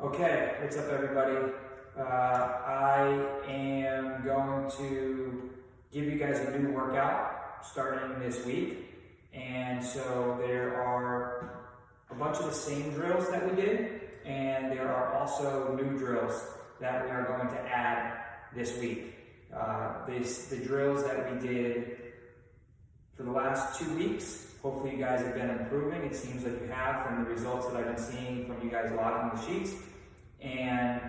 Okay, what's up everybody? I am going to give you guys a new workout starting this week. And so there are a bunch of the same drills that we did, and there are also new drills that we are going to add this week. The drills that we did for the last 2 weeks, hopefully you guys have been improving. It seems like you have from the results that I've been seeing from you guys logging the sheets. And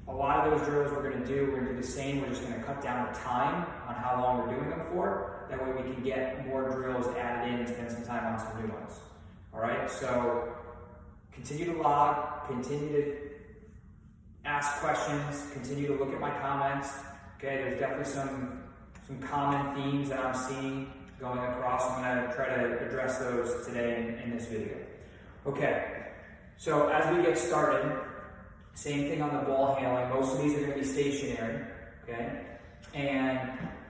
a lot of those drills we're going to do the same. We're just going to cut down the time on how long we're doing them for. That way we can get more drills added in and spend some time on some new ones. All right, so continue to log, continue to ask questions, continue to look at my comments. Okay, there's definitely some common themes that I'm seeing going across. I'm going to try to address those today in this video. Okay. So as we get started, same thing on the ball handling. Most of these are going to be stationary, okay? And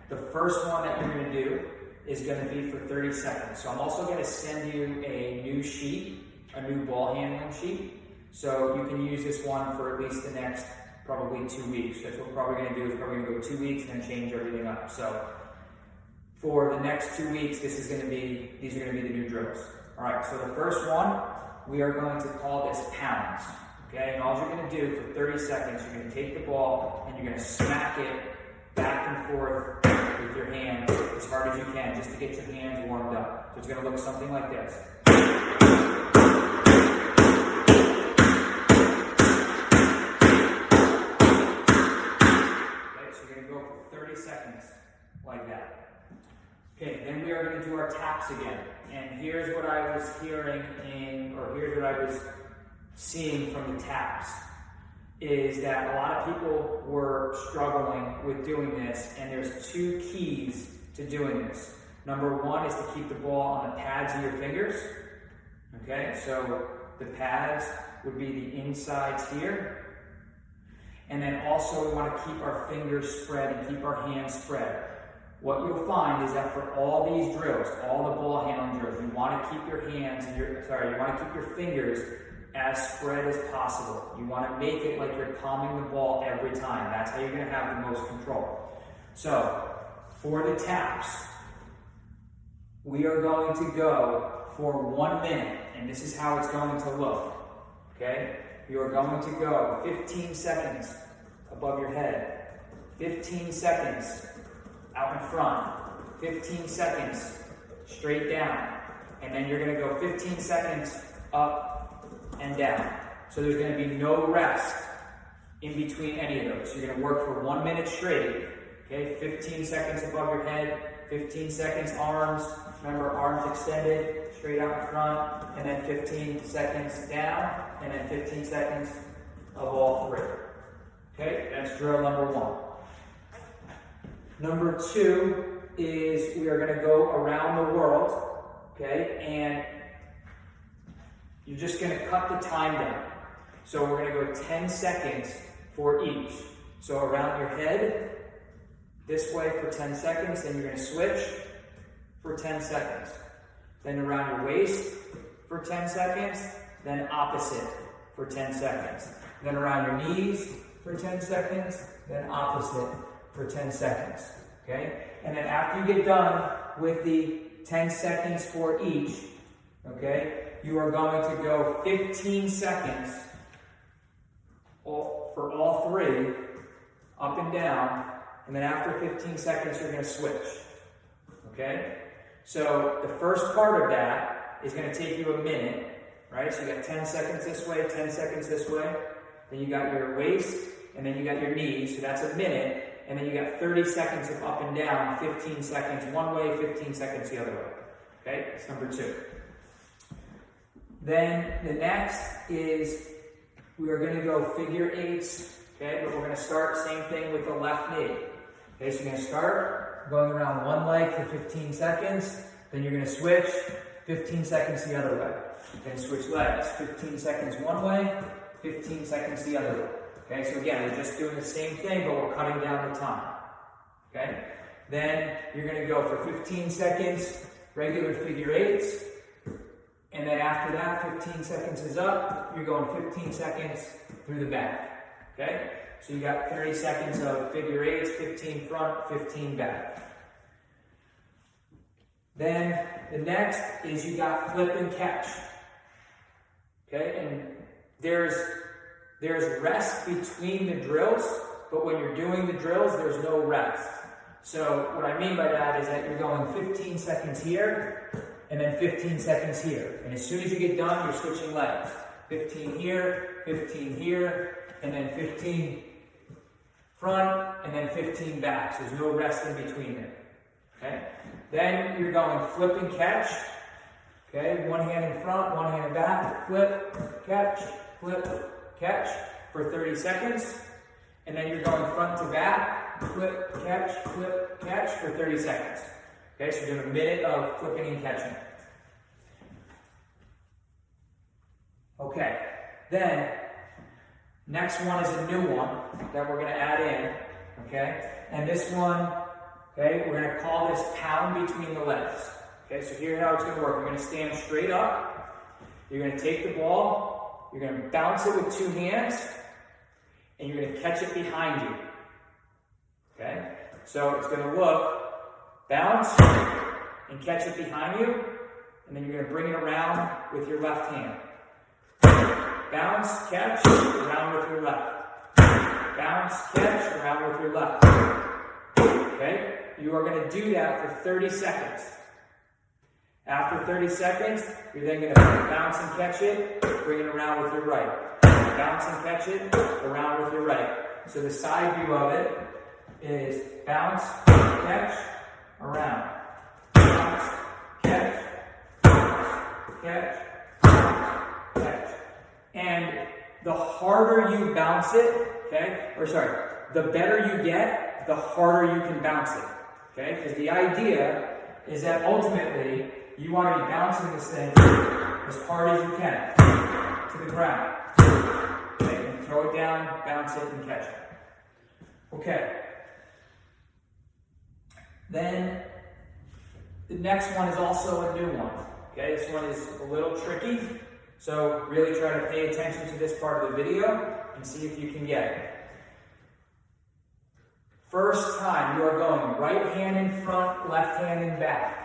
the first one that you're going to do is going to be for 30 seconds. So I'm also going to send you a new sheet, a new ball handling sheet. So you can use this one for at least the next probably 2 weeks. That's what we're probably going to do, is probably going to go 2 weeks and then change everything up. So for the next 2 weeks, these are going to be the new drills. All right, so the first one, we are going to call this pounds, okay? And all you're going to do for 30 seconds, you're going to take the ball and you're going to smack it back and forth with your hand as hard as you can, just to get your hands warmed up. So it's going to look something like this. Okay, so you're going to go for 30 seconds like that. Okay, then we are going to do our taps again. And here's what I was hearing here's what I was seeing from the taps, is that a lot of people were struggling with doing this, and there's 2 keys to doing this. Number 1 is to keep the ball on the pads of your fingers. Okay, so the pads would be the insides here. And then also we want to keep our fingers spread and keep our hands spread. What you'll find is that for all these drills, all the ball handling drills, you want to keep your hands and you want to keep your fingers as spread as possible. You want to make it like you're palming the ball every time. That's how you're going to have the most control. So, for the taps, we are going to go for 1 minute, and this is how it's going to look. Okay? You are going to go 15 seconds above your head, 15 seconds out in front, 15 seconds straight down, and then you're going to go 15 seconds up and down. So there's going to be no rest in between any of those. You're going to work for 1 minute straight, okay? 15 seconds above your head, 15 seconds arms, remember arms extended, straight out in front, and then 15 seconds down, and then 15 seconds of all 3. Okay, that's drill number 1. Number 2 is we are going to go around the world, okay, and you're just going to cut the time down. So we're going to go 10 seconds for each. So around your head, this way for 10 seconds, then you're going to switch for 10 seconds. Then around your waist for 10 seconds, then opposite for 10 seconds. Then around your knees for 10 seconds, then opposite for 10 seconds, okay? And then after you get done with the 10 seconds for each, okay, you are going to go 15 seconds for all 3, up and down, and then after 15 seconds, you're going to switch, okay? So the first part of that is going to take you a minute, right? So you got 10 seconds this way, 10 seconds this way, then you got your waist, and then you got your knees, so that's a minute. And then you got 30 seconds of up and down, 15 seconds one way, 15 seconds the other way. Okay, that's number 2. Then the next is we are going to go figure 8s, okay, but we're going to start same thing with the left knee. Okay, so you're going to start going around one leg for 15 seconds, then you're going to switch 15 seconds the other way. Then switch legs, 15 seconds one way, 15 seconds the other way. Okay, so again, we're just doing the same thing, but we're cutting down the time. Okay? Then you're going to go for 15 seconds, regular figure 8s, And then after that, 15 seconds is up, you're going 15 seconds through the back, okay? So you got 30 seconds of figure eights, 15 front, 15 back. Then the next is you got flip and catch, okay? And there's rest between the drills, but when you're doing the drills, there's no rest. So what I mean by that is that you're going 15 seconds here, and then 15 seconds here. And as soon as you get done, you're switching legs. 15 here, and then 15 front, and then 15 back. So there's no rest in between there. Okay? Then you're going flip and catch. Okay? One hand in front, one hand in back. Flip, catch for 30 seconds. And then you're going front to back. Flip, catch for 30 seconds. Okay, so you're doing a minute of flipping and catching. Okay, then next one is a new one that we're going to add in. Okay, and this one, okay, we're going to call this pound between the legs. Okay, so here's how it's going to work. You're going to stand straight up. You're going to take the ball. You're going to bounce it with two hands, and you're going to catch it behind you. Okay, so it's going to look. Bounce and catch it behind you, and then you're going to bring it around with your left hand. Bounce, catch, around with your left. Bounce, catch, around with your left. Okay? You are going to do that for 30 seconds. After 30 seconds, you're then going to bounce and catch it, bring it around with your right. Bounce and catch it, around with your right. So the side view of it is bounce, catch, around. Bounce, catch, catch. And the harder you bounce it, okay, the better you get, the harder you can bounce it, okay? Because the idea is that ultimately you want to be bouncing this thing as hard as you can to the ground. Okay, and throw it down, bounce it, and catch it. Okay. Then the next one is also a new one. Okay, this one is a little tricky, so really try to pay attention to this part of the video and see if you can get it. First time, you are going right hand in front, left hand in back.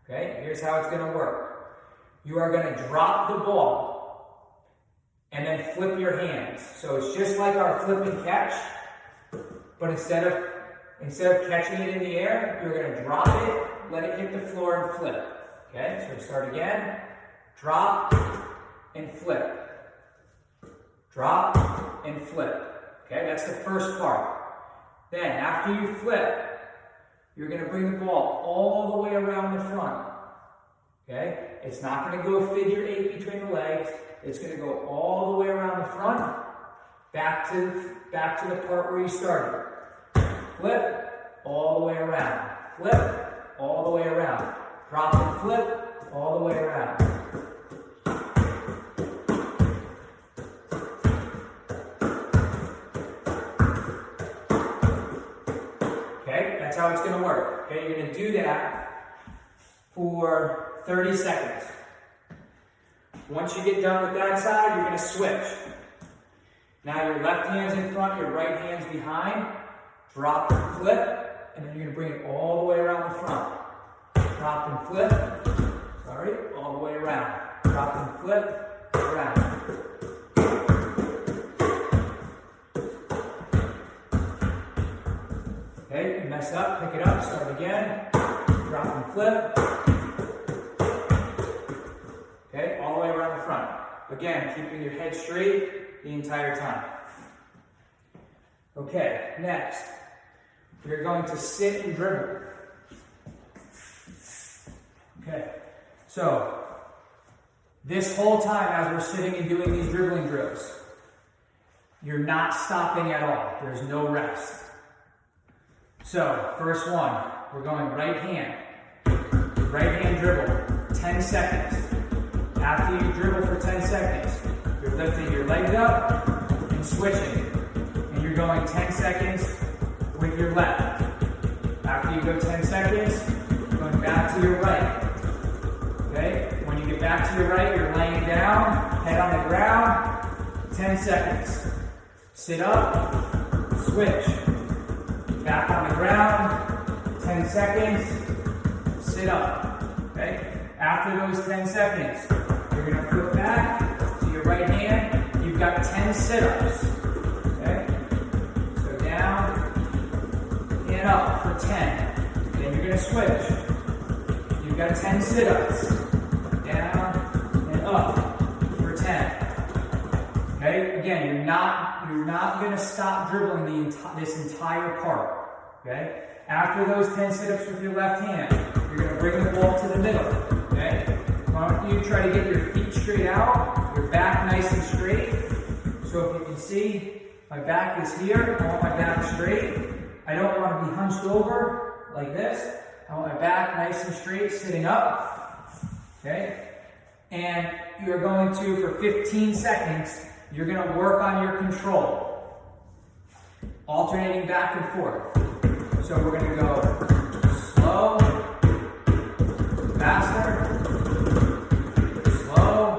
Okay, here's how it's going to work. You are going to drop the ball and then flip your hands. So it's just like our flip and catch, but instead of catching it in the air, you're going to drop it, let it hit the floor, and flip. Okay, so start again. Drop and flip. Drop and flip. Okay, that's the first part. Then, after you flip, you're going to bring the ball all the way around the front. Okay, it's not going to go figure eight between the legs. It's going to go all the way around the front, back to the part where you started. Flip, all the way around. Flip, all the way around. Drop and flip, all the way around. Okay, that's how it's going to work. Okay, you're going to do that for 30 seconds. Once you get done with that side, you're going to switch. Now your left hand's in front, your right hand's behind. Drop and flip, and then you're going to bring it all the way around the front. Drop and flip, all the way around. Drop and flip, around. Okay, you mess up, pick it up, start again. Drop and flip. Okay, all the way around the front. Again, keeping your head straight the entire time. Okay, next. We're going to sit and dribble. Okay, so this whole time as we're sitting and doing these dribbling drills, you're not stopping at all. There's no rest. So, first one, we're going right hand dribble, 10 seconds. After you dribble for 10 seconds, you're lifting your legs up and switching. And you're going 10 seconds with your left. After you go 10 seconds, going back to your right. Okay? When you get back to your right, you're laying down, head on the ground, 10 seconds. Sit up, switch. Back on the ground, 10 seconds, sit up. Okay? After those 10 seconds, you're going to flip back to your right hand. You've got 10 sit-ups. Okay? So down and up for 10. Then you're going to switch. You've got 10 sit-ups. Down and up for 10. Okay? Again, you're not going to stop dribbling this entire part. Okay? After those 10 sit-ups with your left hand, you're going to bring the ball to the middle. Okay? I want you to try to get your feet straight out, your back nice and straight. So if you can see, my back is here. I want my back straight. I don't want to be hunched over like this. I want my back nice and straight, sitting up. Okay? And you're going to, for 15 seconds, you're going to work on your control. Alternating back and forth. So we're going to go slow, faster, slow,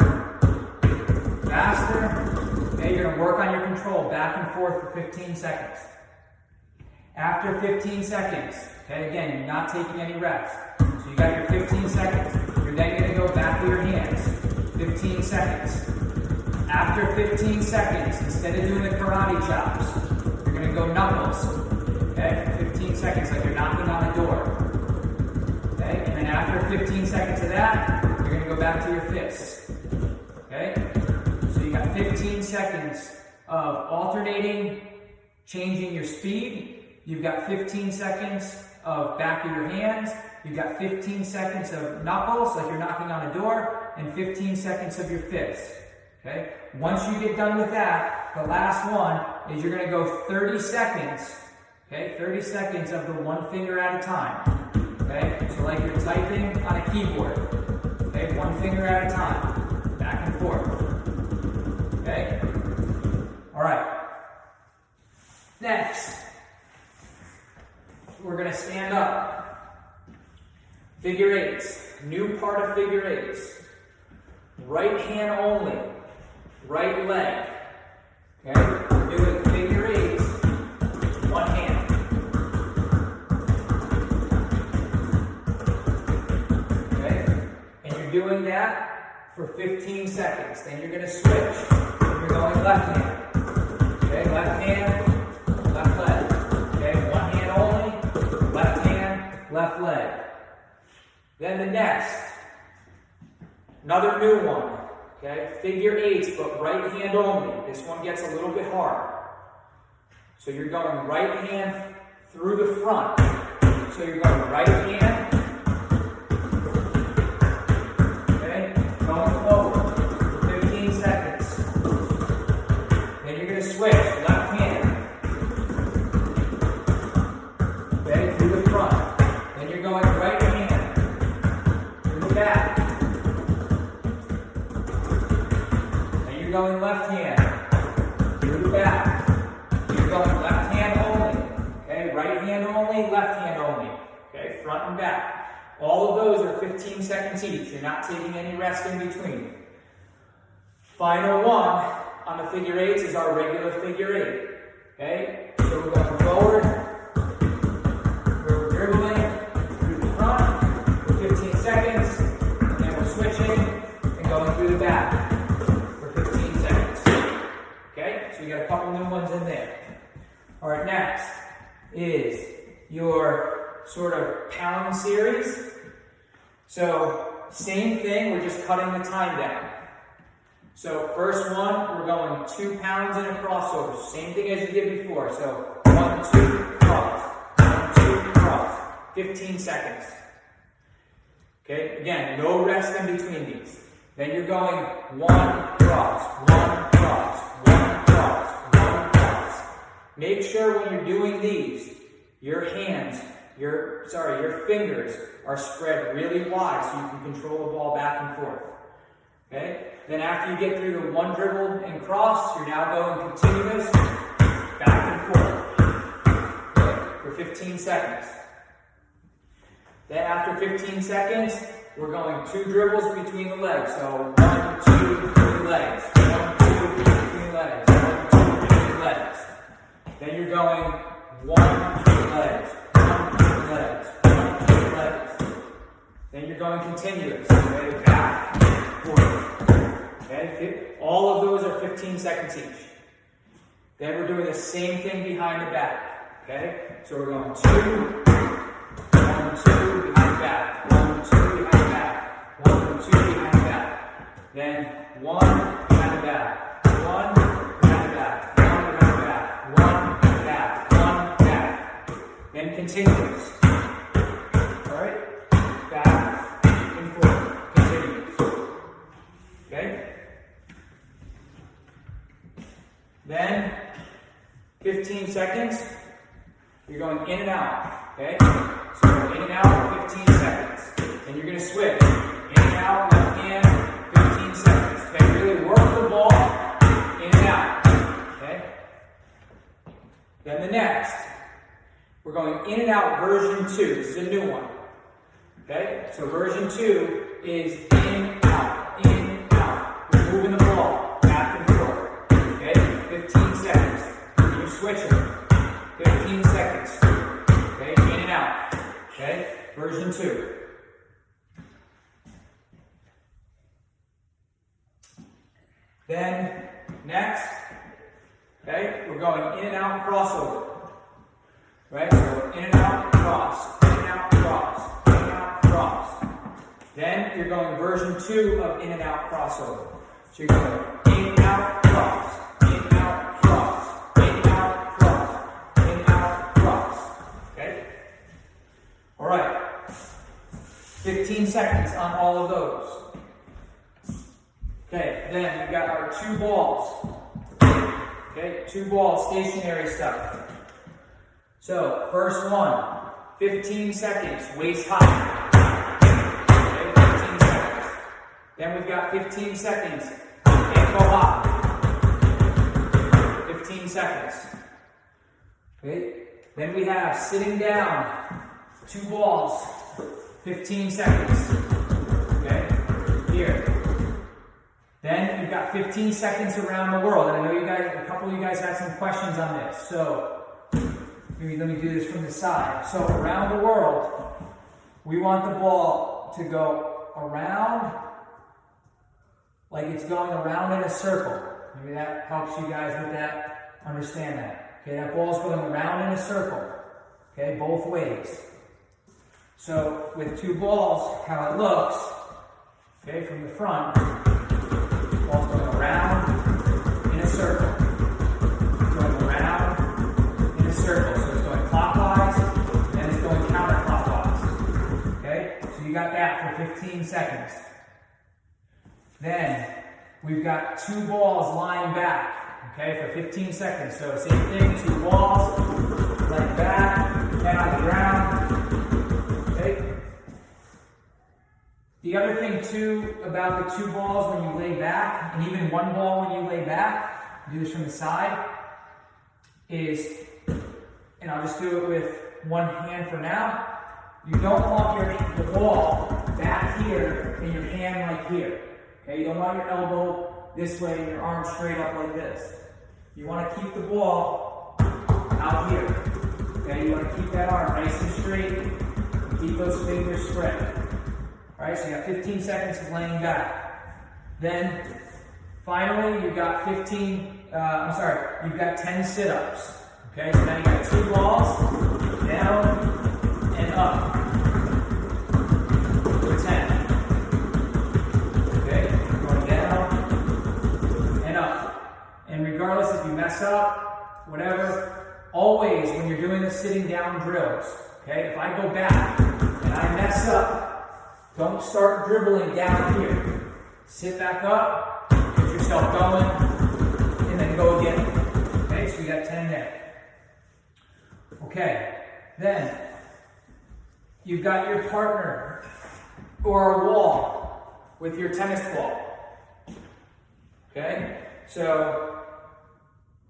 faster. Okay, you're going to work on your control back and forth for 15 seconds. After 15 seconds, okay, again, you're not taking any rest. So you got your 15 seconds. You're then going to go back to your hands. 15 seconds. After 15 seconds, instead of doing the karate chops, you're going to go knuckles. Okay, for 15 seconds, like you're knocking on the door. Okay, and then after 15 seconds of that, you're going to go back to your fists. Okay, so you got 15 seconds of alternating, changing your speed. You've got 15 seconds of back of your hands. You've got 15 seconds of knuckles, like you're knocking on a door, and 15 seconds of your fists. Okay? Once you get done with that, the last one is you're going to go 30 seconds. Okay? 30 seconds of the one finger at a time. Okay? So like you're typing on a keyboard. Okay? One finger at a time. Back and forth. Okay? All right. Next, we're going to stand up. Figure eights. New part of figure eights. Right hand only. Right leg. Okay? We're doing figure eights. One hand. Okay? And you're doing that for 15 seconds. Then you're going to switch. You're going left hand. Okay? Left hand, left leg. Okay? One hand only. Left hand, left leg. Then the next. Another new one. Okay, figure eights, but right hand only. This one gets a little bit hard. So you're going right hand through the front. So you're going right hand. Okay, going forward for 15 seconds. Then you're going to switch, left hand. Okay, through the front. Then you're going right hand through the back. You're going left hand through the back. You're going left hand only. Okay, right hand only, left hand only. Okay, front and back. All of those are 15 seconds each. You're not taking any rest in between. Final one on the figure eights is our regular figure eight. Okay, so we're going forward. We're dribbling through the front for 15 seconds. And then we're switching and going through the back. So you got a couple new ones in there. All right, next is your sort of pound series. So same thing, we're just cutting the time down. So first one, we're going 2 pounds in a crossover. Same thing as you did before. So 1, 2, cross. 1, 2, cross. 15 seconds. Okay, again, no rest in between these. Then you're going 1, cross, 1, cross, 1, cross, 1, cross. Make sure when you're doing these, your hands, your fingers are spread really wide so you can control the ball back and forth. Okay? Then after you get through the one dribble and cross, you're now going continuous back and forth. Okay? For 15 seconds. Then after 15 seconds, we're going 2 dribbles between the legs. So 1, 2, between legs. 1, 2, between legs. 1, 2, between legs. Then you're going 1, between legs. 1, between legs. 1, between legs. Then you're going continuous. Okay, back, forth. Okay, all of those are 15 seconds each. Then we're doing the same thing behind the back. Okay, so we're going 2, 1, 2 behind the back. 1, 2 behind the back. 1, 2 behind the back. Then 1 behind the back. 1 behind the back. 1 behind the back. 1 back. 1 back. Then continuous. Alright? Back and forth. Continuous. Okay? Then 15 seconds. You're going in and out. Okay? So in and out, 15 seconds. Then you're going to switch. In and out, left hand, 15 seconds. Okay, really work the ball in and out. Okay? Then the next, we're going in and out version 2. This is a new one. Okay? So version 2 is in, out, in, out. We're moving the ball back and forth. Okay? 15 seconds. You're switching. 15 seconds. Okay? In and out. Okay? Version 2. Then, next, okay, we're going in and out crossover. Right? So in and out, cross, in and out, cross, in and out, cross. Then you're going version 2 of in and out crossover. So you're going in and out, cross, in and out, cross, in and out, cross, in and out, cross. Okay? Alright. 15 seconds on all of those. Okay, then we've got our 2 balls. Okay, 2 balls, stationary stuff. So, first one, 15 seconds, waist high. Okay, 15 seconds. Then we've got 15 seconds, ankle hop. 15 seconds. Okay, then we have sitting down, 2 balls, 15 seconds. Okay, here. Then we've got 15 seconds around the world. And I know you guys, a couple of you guys had some questions on this. So maybe let me do this from the side. So around the world, we want the ball to go around like it's going around in a circle. Maybe that helps you guys with that, understand that. Okay, that ball's going around in a circle. Okay, both ways. So with 2 balls, how it looks, okay, from the front, ball's going around in a circle. Going around in a circle. So it's going clockwise, and then it's going counterclockwise. Okay? So you got that for 15 seconds. Then we've got 2 balls lying back. Okay, for 15 seconds. So same thing, 2 balls, leg back, head on the ground. Okay? The other thing too about the 2 balls when you lay back, and even 1 ball when you lay back, do this from the side, is, and I'll just do it with 1 hand for now, you don't want the ball back here and your hand like here. Okay, you don't want your elbow this way and your arm straight up like this. You want to keep the ball out here. Okay, you want to keep that arm nice and straight and keep those fingers spread. Alright, so you got 15 seconds of laying back. Then, finally, you've got 10 sit-ups. Okay, so now you got 2 balls, down, and up. For 10. Okay, going down, and up. And regardless if you mess up, whatever, always when you're doing the sitting down drills, okay, if I go back and I mess up, don't start dribbling down here. Sit back up, get yourself going, and then go again. Okay, so you got 10 there. Okay, then you've got your partner or a wall with your tennis ball. Okay, so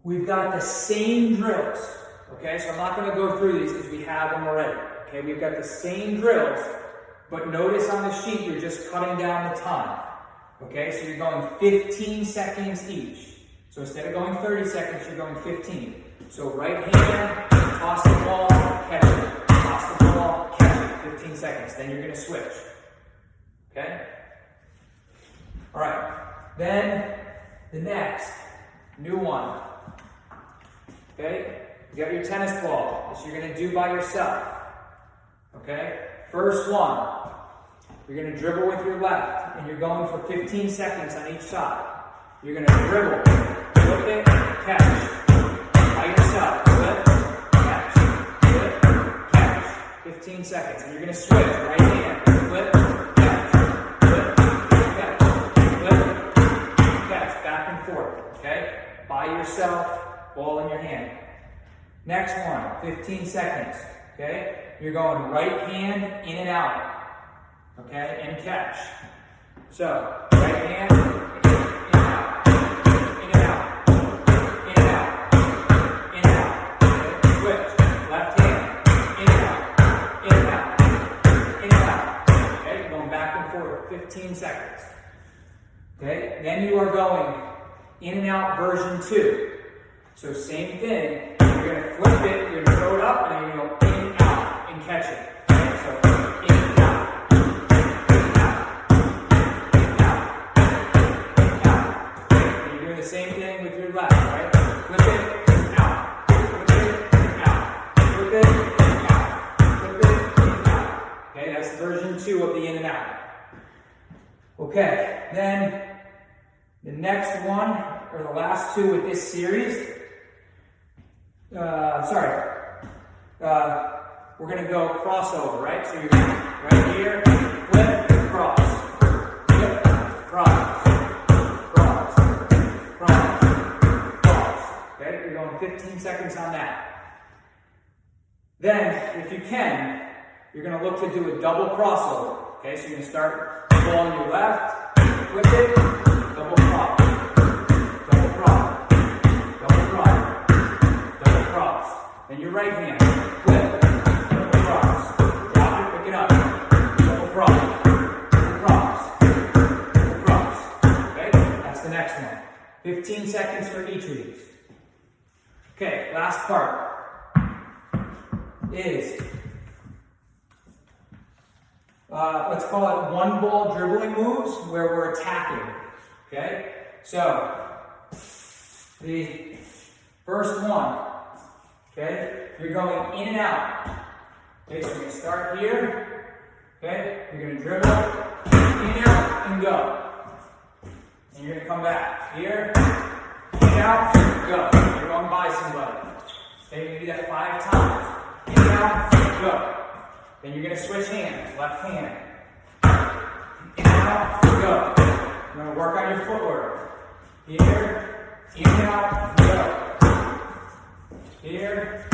we've got the same drills. Okay, so I'm not going to go through these because we have them already. Okay, we've got the same drills. but notice on the sheet you're just cutting down the time. Okay, so you're going 15 seconds each. So instead of going 30 seconds, you're going 15. So right hand, toss the ball, catch it. Toss the ball, catch it. 15 seconds. Then you're going to switch. Okay? All right. Then the next new one. Okay? You got your tennis ball. This you're going to do by yourself. Okay? First one. You're going to dribble with your left, and you're going for 15 seconds on each side. You're going to dribble, flip it, catch. By yourself, flip, catch, flip, catch. 15 seconds. And you're going to switch. Right hand, flip, catch, flip, catch, flip, catch. Back and forth. Okay? By yourself, ball in your hand. Next one, 15 seconds. Okay? You're going right hand in and out. Okay, and catch. So, right hand, in and out, in and out, in and out, in and out. Okay, switch. Left hand, in and out, in and out, in and out. Okay, going back and forth, 15 seconds. Okay, then you are going in and out version 2. So same thing, you're going to flip it, you're going to throw it up, and then you're going to go in and out and catch it. Okay, so in and out. Same thing with your left, right? Flip it, out. Flip it, out. Flip it, out. Flip it, out. Okay, that's version 2 of the in and out. Okay, then the next one, or the last 2 with this series, we're going to go crossover, right? So you're going right here, flip, cross. Flip, cross. Okay, you're going 15 seconds on that. Then, if you can, you're going to look to do a double crossover. Okay, so you're going to start ball on your left, flip it, double cross, double cross, double cross, double cross. Then your right hand, flip, double cross, drop it, pick it up, double cross, double cross, double cross. Okay, that's the next one. 15 seconds for each of these. Okay, last part is, let's call it one ball dribbling moves where we're attacking. Okay, so the first one, okay, you're going in and out. Okay, so you're going to start here. Okay, you're going to dribble, in and out, and go. And you're going to come back here, in and out, go. You're going by somebody. Okay, you're going to do that 5 times. In and out, go. Then you're going to switch hands, left hand. In and out, go. You're going to work on your footwork. Here, in and out, go. Here,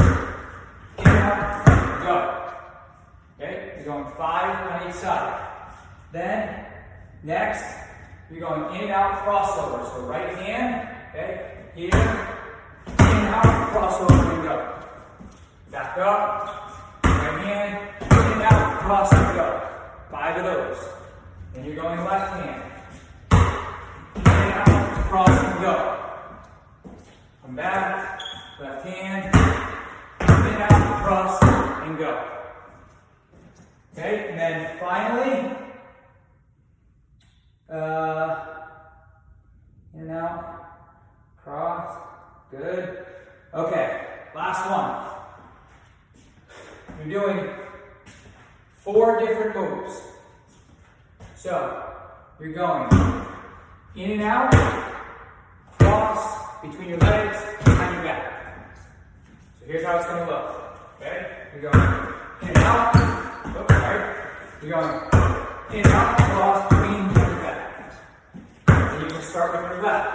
in and out, go. Okay, you're going 5 on each side. Then, next, you're going in and out crossover. So right hand, okay, here, in and out, crossover, and go. Back up, right hand, in and out, cross and go. 5 of those. Then you're going left hand. In and out, cross and go. Come back, left hand, in and out, cross and go. Okay, and then finally, in and out, cross, good. Okay, last one. You're doing 4 different moves. So, you're going in and out, cross, between your legs, behind your back. So here's how it's going to look. Okay? You're going in and out, oops, sorry. You're going in and out, cross, between your back. And you can start with your left.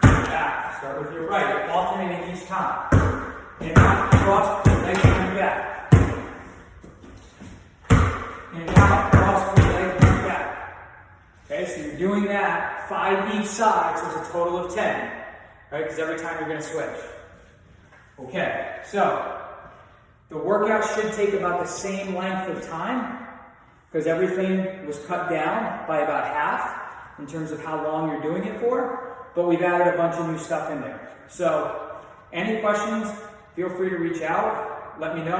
Back. Start with your right, alternating each time. In and out, cross, legs behind your back. In and out, cross, legs behind your back. Okay, so you're doing that 5 each side, so it's a total of 10. Right, because every time you're going to switch. Okay, so The workout should take about the same length of time because everything was cut down by about half in terms of how long you're doing it for, but we've added a bunch of new stuff in there. So any questions, feel free to reach out, let me know.